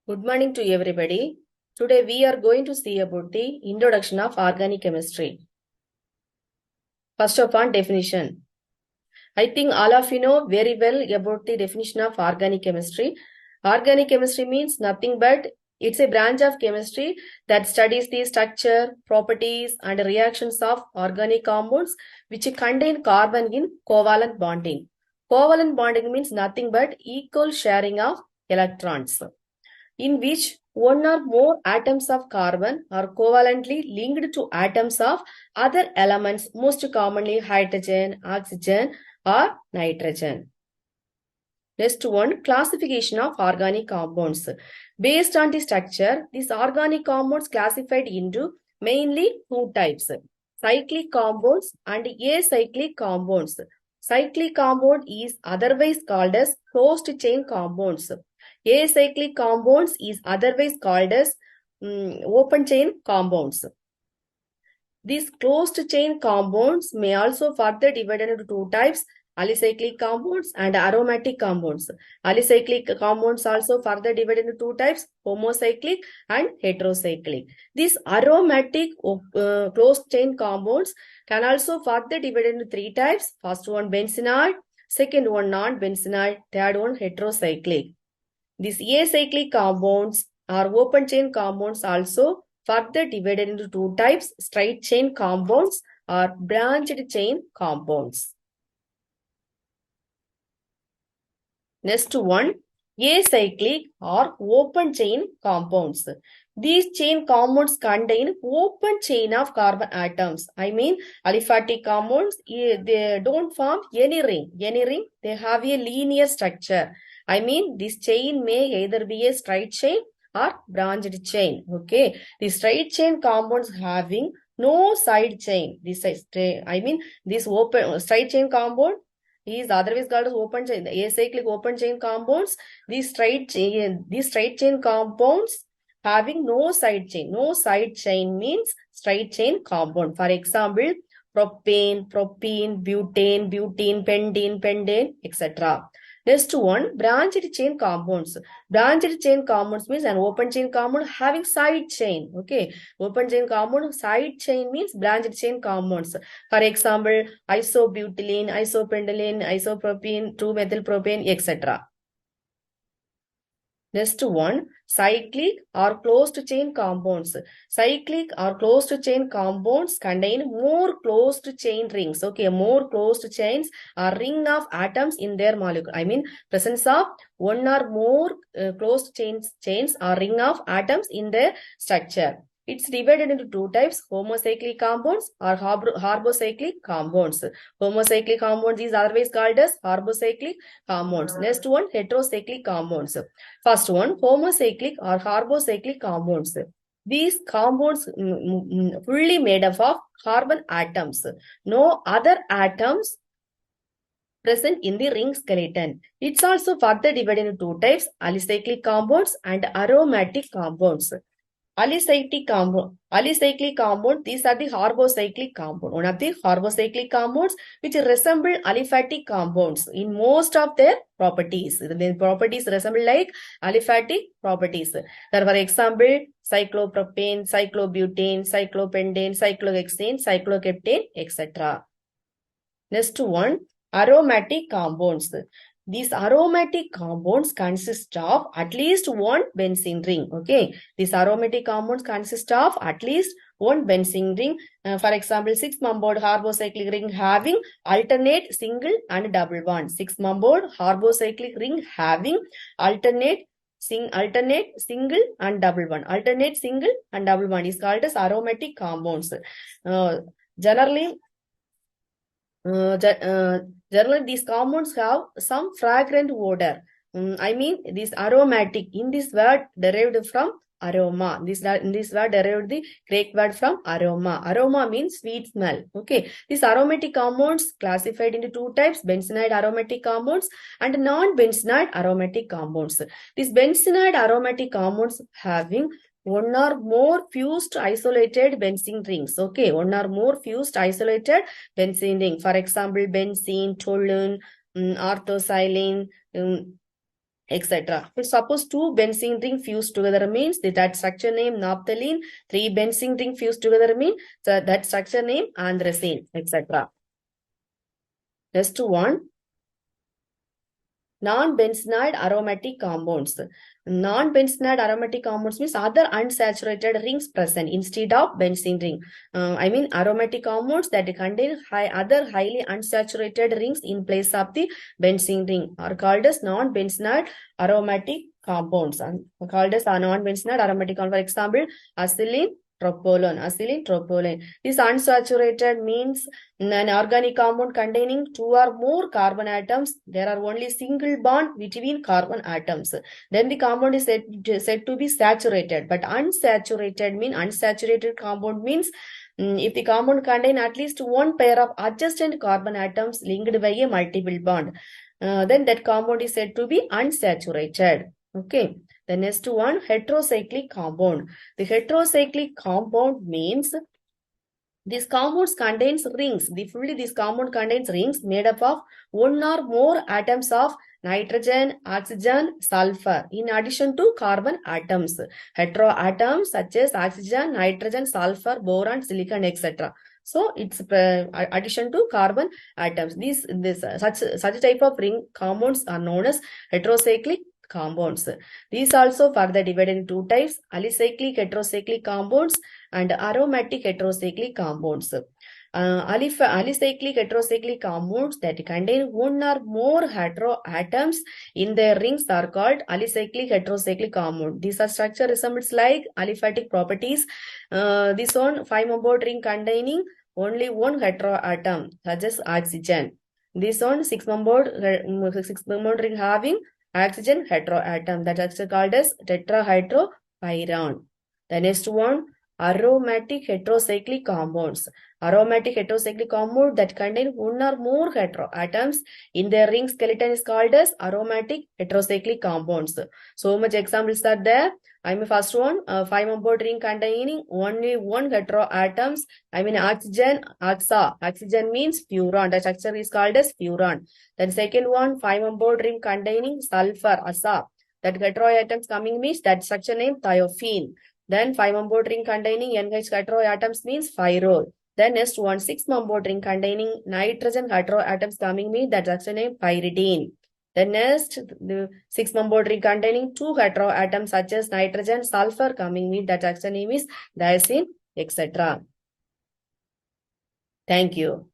Good morning to everybody. Today we are going to see about the introduction of organic chemistry. First of all, definition. I think all of you know very well about the definition of organic chemistry. Organic chemistry means nothing but it's a branch of chemistry that studies the structure, properties and reactions of organic compounds which contain carbon in covalent bonding. Covalent bonding means nothing but equal sharing of electrons, in which one or more atoms of carbon are covalently linked to atoms of other elements, most commonly hydrogen, oxygen, or nitrogen. Next one, classification of organic compounds. Based on the structure, these organic compounds classified into mainly two types: cyclic compounds and acyclic compounds. Cyclic compound is otherwise called as closed chain compounds. Acyclic compounds is otherwise called as open chain compounds. These closed chain compounds may also further divided into two types: alicyclic compounds and aromatic compounds. Alicyclic compounds also further divided into two types: homocyclic and heterocyclic. These aromatic closed chain compounds can also further divided into three types: first one benzenoid, second one non-benzenoid, third one heterocyclic. These acyclic compounds or open chain compounds also further divided into two types: straight chain compounds or branched chain compounds. Next one, acyclic or open chain compounds. These chain compounds contain open chain of carbon atoms. I mean, aliphatic compounds, they don't form any ring. They have a linear structure. I mean, this chain may either be a straight chain or branched chain. Okay, the straight chain compounds having no side chain. This open straight chain compound is otherwise called as open chain. The acyclic open chain compounds, these straight chain compounds having no side chain. No side chain means straight chain compound. For example, propane, butane, pentane, etc. Next one, branched chain compounds. Branched chain compounds means an open chain compound having side chain. Okay, open chain compound, side chain means branched chain compounds. For example, isobutylene, isopentylene, isopropene, 2-methylpropane, etc. Next one, cyclic or closed chain compounds. Cyclic or closed chain compounds contain more closed chain rings. Okay, more closed chains or ring of atoms in their molecule. I mean, presence of one or more closed chains or ring of atoms in their structure. It's divided into two types: homocyclic compounds or harbocyclic compounds. Homocyclic compounds is otherwise called as harbocyclic compounds. Next one, heterocyclic compounds. First one, homocyclic or carbocyclic compounds. These compounds fully made up of carbon atoms. No other atoms present in the ring skeleton. It's also further divided into two types: alicyclic compounds and aromatic compounds. Alicyclic compound, these are the carbocyclic compound. One of the carbocyclic compounds which resemble aliphatic compounds in most of their properties. The properties resemble like aliphatic properties. There are, for example, cyclopropane, cyclobutane, cyclopentane, cyclohexane, cycloheptane, etc. Next one, aromatic compounds. These aromatic compounds consist of at least one benzene ring. Okay, these aromatic compounds consist of at least one benzene ring. For example, 6-membered carbocyclic ring having alternate single and double bond. 6-membered carbocyclic ring having alternate single and double bond. Alternate single and double bond is called as aromatic compounds. Generally, these compounds have some fragrant odor. I mean, this aromatic, in this word derived from aroma. In this word derived the Greek word from aroma. Aroma means sweet smell. Okay, these aromatic compounds classified into two types: benzenoid aromatic compounds and non-benzenoid aromatic compounds. These benzenoid aromatic compounds having one or more fused isolated benzene rings. Okay, one or more fused isolated benzene ring. For example, benzene, toluene, orthosilane, etc. If suppose 2 benzene ring fused together means that structure name naphthalene, 3 benzene ring fused together means that structure name anthracene, etc. Next one, non-benzenide aromatic compounds. Non-benzenide aromatic compounds means other unsaturated rings present instead of benzene ring. I mean aromatic compounds that contain other highly unsaturated rings in place of the benzene ring are called as non-benzenide aromatic compounds. And called as non-benzenide aromatic compounds. For example, acetylene, tropolone. This unsaturated means an organic compound containing 2 or more carbon atoms. There are only single bond between carbon atoms. Then the compound is said to be saturated. But unsaturated compound means if the compound contain at least one pair of adjacent carbon atoms linked by a multiple bond, then that compound is said to be unsaturated. Okay. The next one, heterocyclic compound. The heterocyclic compound means this compound contains rings. This compound contains rings made up of one or more atoms of nitrogen, oxygen, sulfur in addition to carbon atoms. Heteroatoms such as oxygen, nitrogen, sulfur, boron, silicon, etc. So it's addition to carbon atoms. Such type of ring compounds are known as heterocyclic compounds. These also further divided into 2 types: alicyclic heterocyclic compounds and aromatic heterocyclic compounds. Alicyclic heterocyclic compounds that contain one or more heteroatoms in their rings are called alicyclic heterocyclic compound. These are structure resembles like aliphatic properties. This one 5-membered ring containing only one heteroatom such as oxygen. This one 6-membered ring having oxygen heteroatom that is called as tetrahydropyran. The next one, aromatic heterocyclic compounds. Aromatic heterocyclic compound that contain one or more heteroatoms in their ring skeleton is called as aromatic heterocyclic compounds. So much examples are there. I mean first one, 5-membered ring containing only one heteroatoms. I mean oxygen, oxa. Oxygen means furan. The structure is called as furan. Then second one, 5-membered ring containing sulfur, asa. That heteroatoms coming means that structure name thiophene. Then 5-membered ring containing NH heteroatoms means pyrrole. Then next one, 6-membered ring containing nitrogen heteroatoms coming means that structure name pyridine. Then next, the 6-membered ring containing 2 heteroatoms such as nitrogen, sulfur coming means that structure name is diazine, etc. Thank you.